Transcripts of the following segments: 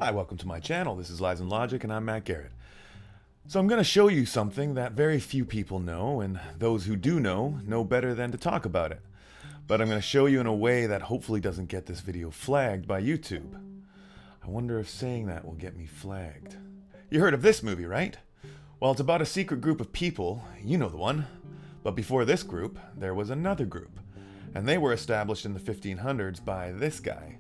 Hi, welcome to my channel. This is Lies and Logic, and I'm Matt Garrett. So I'm going to show you something that very few people know, and those who do know better than to talk about it. But I'm going to show you in a way that hopefully doesn't get this video flagged by YouTube. I wonder if saying that will get me flagged. You heard of this movie, right? Well, it's about a secret group of people, you know the one. But before this group, there was another group, and they were established in the 1500s by this guy.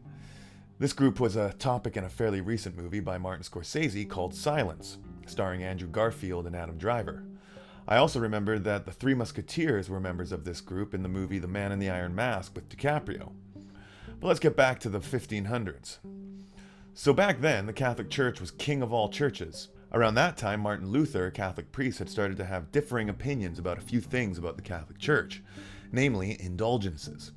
This group was a topic in a fairly recent movie by Martin Scorsese called Silence, starring Andrew Garfield and Adam Driver. I also remembered that the Three Musketeers were members of this group in the movie The Man in the Iron Mask with DiCaprio. But let's get back to the 1500s. So back then, the Catholic Church was king of all churches. Around that time, Martin Luther, a Catholic priest, had started to have differing opinions about a few things about the Catholic Church, namely indulgences.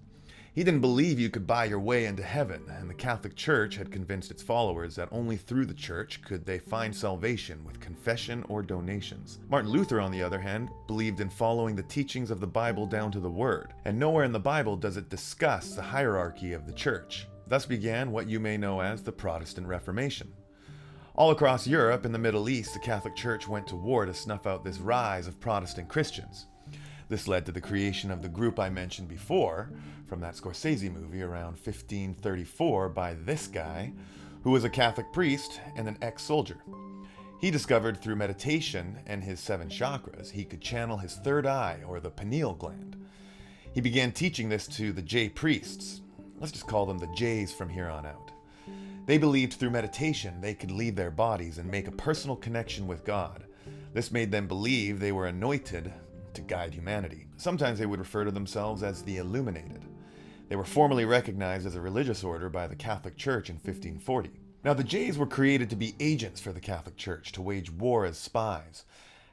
He didn't believe you could buy your way into heaven, and the Catholic Church had convinced its followers that only through the Church could they find salvation with confession or donations. Martin Luther, on the other hand, believed in following the teachings of the Bible down to the Word, and nowhere in the Bible does it discuss the hierarchy of the Church. Thus began what you may know as the Protestant Reformation. All across Europe and the Middle East, the Catholic Church went to war to snuff out this rise of Protestant Christians. This led to the creation of the group I mentioned before, from that Scorsese movie around 1534 by this guy, who was a Catholic priest and an ex-soldier. He discovered through meditation and his 7 chakras he could channel his third eye, or the pineal gland. He began teaching this to the J priests. Let's just call them the J's from here on out. They believed through meditation they could leave their bodies and make a personal connection with God. This made them believe they were anointed to guide humanity. Sometimes they would refer to themselves as the Illuminated. They were formally recognized as a religious order by the Catholic Church in 1540. Now, the Jays were created to be agents for the Catholic Church, to wage war as spies,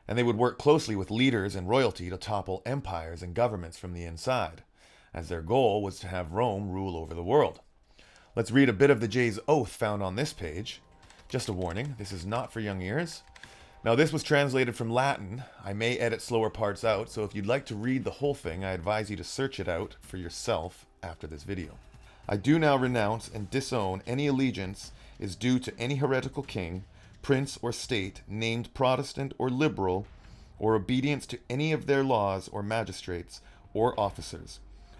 and they would work closely with leaders and royalty to topple empires and governments from the inside, as their goal was to have Rome rule over the world. Let's read a bit of the Jays' oath found on this page. Just a warning, this is not for young ears. Now, this was translated from Latin. I may edit slower parts out, so if you'd like to read the whole thing, I advise you to search it out for yourself after this video. I do now renounce and disown any allegiance is due to any heretical king, prince, or state named Protestant or liberal, or obedience to any of their laws or magistrates or officers.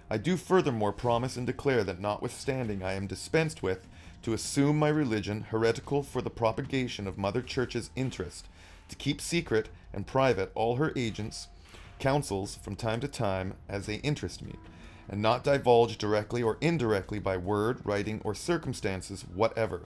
I do furthermore promise and declare that notwithstanding I am dispensed with to assume my religion heretical for the propagation of Mother Church's interest, to keep secret and private all her agents' counsels from time to time as they interest me, and not divulge directly or indirectly by word, writing, or circumstances whatever.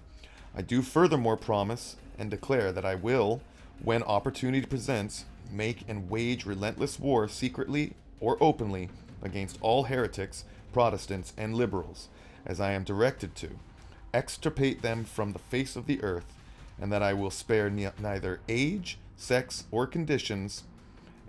I do furthermore promise and declare that I will, when opportunity presents, make and wage relentless war secretly or openly against all heretics, Protestants, and liberals, as I am directed to, extirpate them from the face of the earth, and that I will spare neither age, sex, or conditions,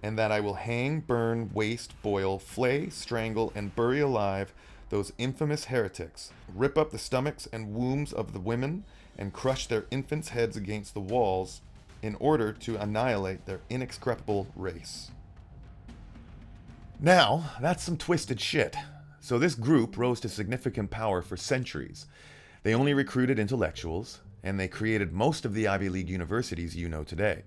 and that I will hang, burn, waste, boil, flay, strangle, and bury alive those infamous heretics, rip up the stomachs and wombs of the women, and crush their infants' heads against the walls, in order to annihilate their inexcredible race. Now, that's some twisted shit. So this group rose to significant power for centuries. They only recruited intellectuals, and they created most of the Ivy League universities you know today.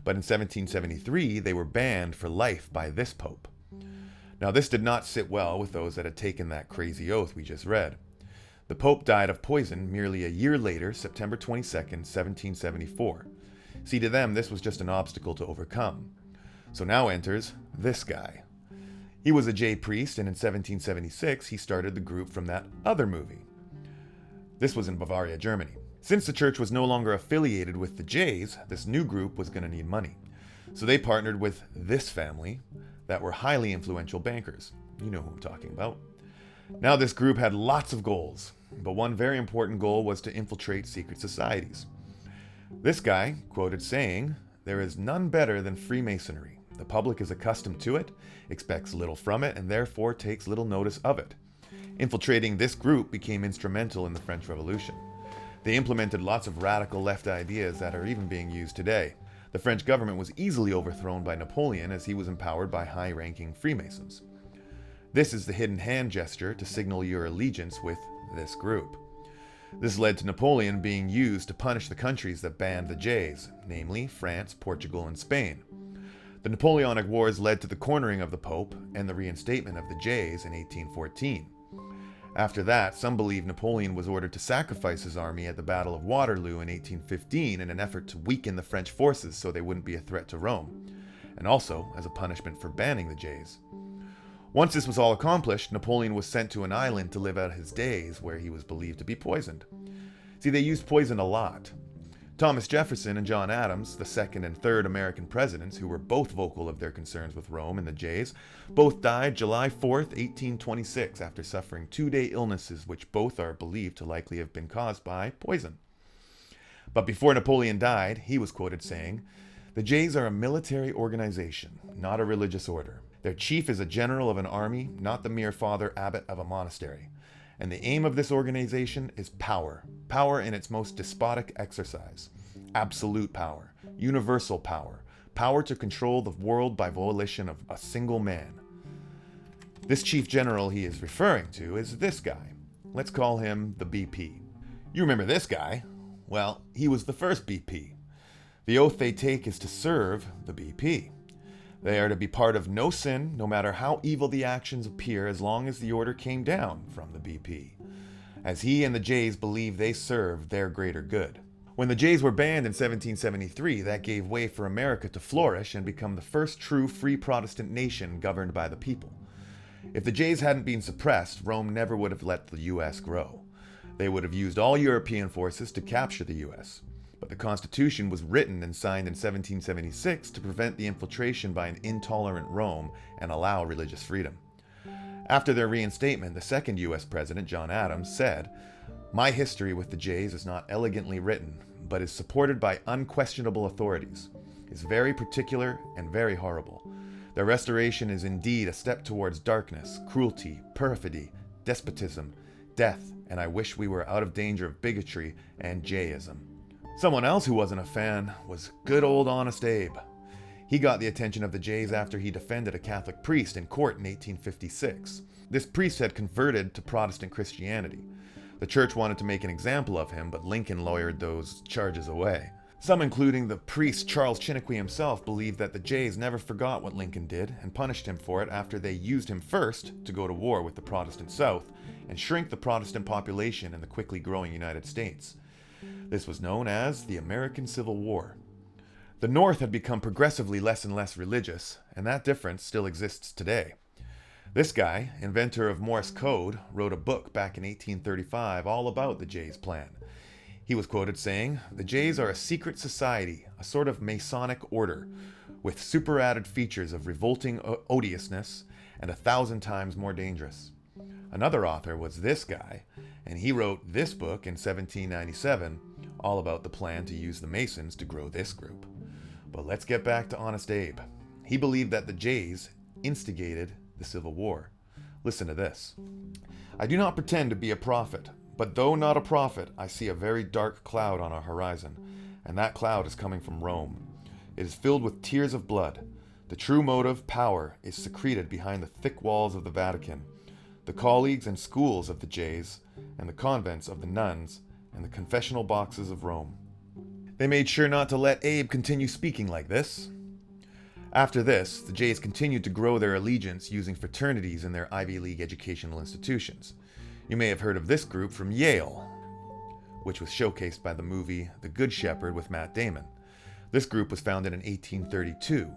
But in 1773, they were banned for life by this pope. Now, this did not sit well with those that had taken that crazy oath we just read. The pope died of poison merely a year later, September 22nd, 1774. See, to them, this was just an obstacle to overcome. So now enters this guy. He was a J priest, and in 1776, he started the group from that other movie. This was in Bavaria, Germany. Since the church was no longer affiliated with the Jays, this new group was going to need money. So they partnered with this family that were highly influential bankers. You know who I'm talking about. Now this group had lots of goals, but one very important goal was to infiltrate secret societies. This guy quoted saying, "There is none better than Freemasonry. The public is accustomed to it, expects little from it, and therefore takes little notice of it." Infiltrating this group became instrumental in the French Revolution. They implemented lots of radical left ideas that are even being used today. The French government was easily overthrown by Napoleon as he was empowered by high-ranking Freemasons. This is the hidden hand gesture to signal your allegiance with this group. This led to Napoleon being used to punish the countries that banned the Jays, namely France, Portugal, and Spain. The Napoleonic Wars led to the cornering of the Pope and the reinstatement of the Jays in 1814. After that, some believe Napoleon was ordered to sacrifice his army at the Battle of Waterloo in 1815 in an effort to weaken the French forces so they wouldn't be a threat to Rome, and also as a punishment for banning the Jays. Once this was all accomplished, Napoleon was sent to an island to live out his days where he was believed to be poisoned. See, they used poison a lot. Thomas Jefferson and John Adams, the second and third American presidents who were both vocal of their concerns with Rome and the Jays, both died July 4th, 1826 after suffering 2-day illnesses which both are believed to likely have been caused by poison. But before Napoleon died, he was quoted saying, "The Jays are a military organization, not a religious order. Their chief is a general of an army, not the mere father abbot of a monastery. And the aim of this organization is power. Power in its most despotic exercise. Absolute power. Universal power. Power to control the world by volition of a single man." This chief general he is referring to is this guy. Let's call him the BP. You remember this guy? Well, he was the first BP. The oath they take is to serve the BP. They are to be part of no sin, no matter how evil the actions appear, as long as the order came down from the BP, as he and the Jays believe they serve their greater good. When the Jays were banned in 1773, that gave way for America to flourish and become the first true free Protestant nation governed by the people. If the Jays hadn't been suppressed, Rome never would have let the US grow. They would have used all European forces to capture the US. But the Constitution was written and signed in 1776 to prevent the infiltration by an intolerant Rome and allow religious freedom. After their reinstatement, the second US President, John Adams, said, "My history with the Jays is not elegantly written, but is supported by unquestionable authorities. It's very particular and very horrible. Their restoration is indeed a step towards darkness, cruelty, perfidy, despotism, death, and I wish we were out of danger of bigotry and Jayism." Someone else who wasn't a fan was good old Honest Abe. He got the attention of the Jays after he defended a Catholic priest in court in 1856. This priest had converted to Protestant Christianity. The church wanted to make an example of him, but Lincoln lawyered those charges away. Some, including the priest Charles Chiniquy himself, believed that the Jays never forgot what Lincoln did and punished him for it after they used him first to go to war with the Protestant South and shrink the Protestant population in the quickly growing United States. This was known as the American Civil War. The North had become progressively less and less religious, and that difference still exists today. This guy, inventor of Morse code, wrote a book back in 1835 all about the Jays' plan. He was quoted saying, "The Jays are a secret society, a sort of Masonic order, with superadded features of revolting odiousness and 1,000 times more dangerous." Another author was this guy, and he wrote this book in 1797 all about the plan to use the Masons to grow this group. But let's get back to Honest Abe. He believed that the Jays instigated the Civil War. Listen to this. "I do not pretend to be a prophet, but though not a prophet, I see a very dark cloud on our horizon, and that cloud is coming from Rome. It is filled with tears of blood. The true motive, power, is secreted behind the thick walls of the Vatican, the colleagues and schools of the Jays, and the convents of the nuns, and the confessional boxes of Rome." They made sure not to let Abe continue speaking like this. After this, the Jays continued to grow their allegiance using fraternities in their Ivy League educational institutions. You may have heard of this group from Yale, which was showcased by the movie The Good Shepherd with Matt Damon. This group was founded in 1832.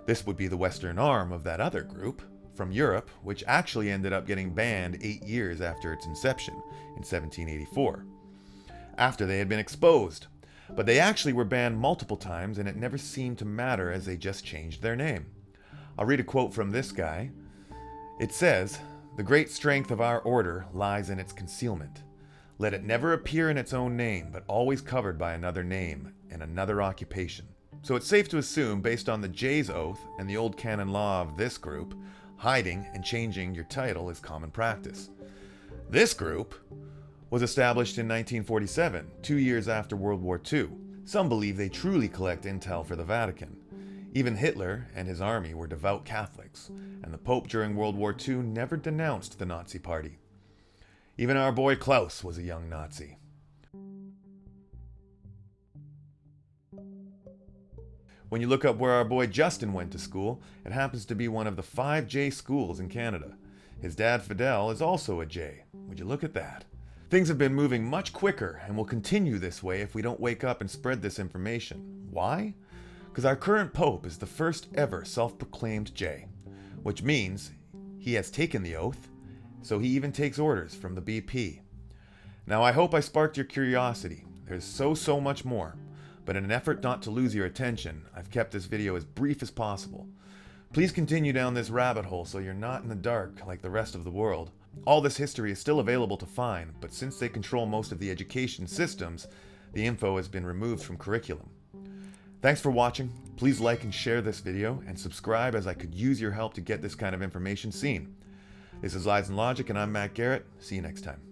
This would be the Western arm of that other group from Europe, which actually ended up getting banned 8 years after its inception in 1784, after they had been exposed. But they actually were banned multiple times, and it never seemed to matter as they just changed their name. I'll read a quote from this guy. It says, "The great strength of our order lies in its concealment. Let it never appear in its own name, but always covered by another name and another occupation." So it's safe to assume, based on the Jays' oath and the old canon law of this group, hiding and changing your title is common practice. This group was established in 1947, 2 years after World War II. Some believe they truly collect intel for the Vatican. Even Hitler and his army were devout Catholics, and the Pope during World War II never denounced the Nazi Party. Even our boy Klaus was a young Nazi. When you look up where our boy Justin went to school, it happens to be one of the 5 J schools in Canada. His dad Fidel is also a J. Would you look at that? Things have been moving much quicker and will continue this way if we don't wake up and spread this information. Why? Because our current Pope is the first ever self-proclaimed J, which means he has taken the oath, so he even takes orders from the BP. Now I hope I sparked your curiosity. There's so much more, but in an effort not to lose your attention, I've kept this video as brief as possible. Please continue down this rabbit hole so you're not in the dark like the rest of the world. All this history is still available to find, but since they control most of the education systems, the info has been removed from curriculum. Thanks for watching. Please like and share this video, and subscribe as I could use your help to get this kind of information seen. This is Lies and Logic, and I'm Matt Garrett. See you next time.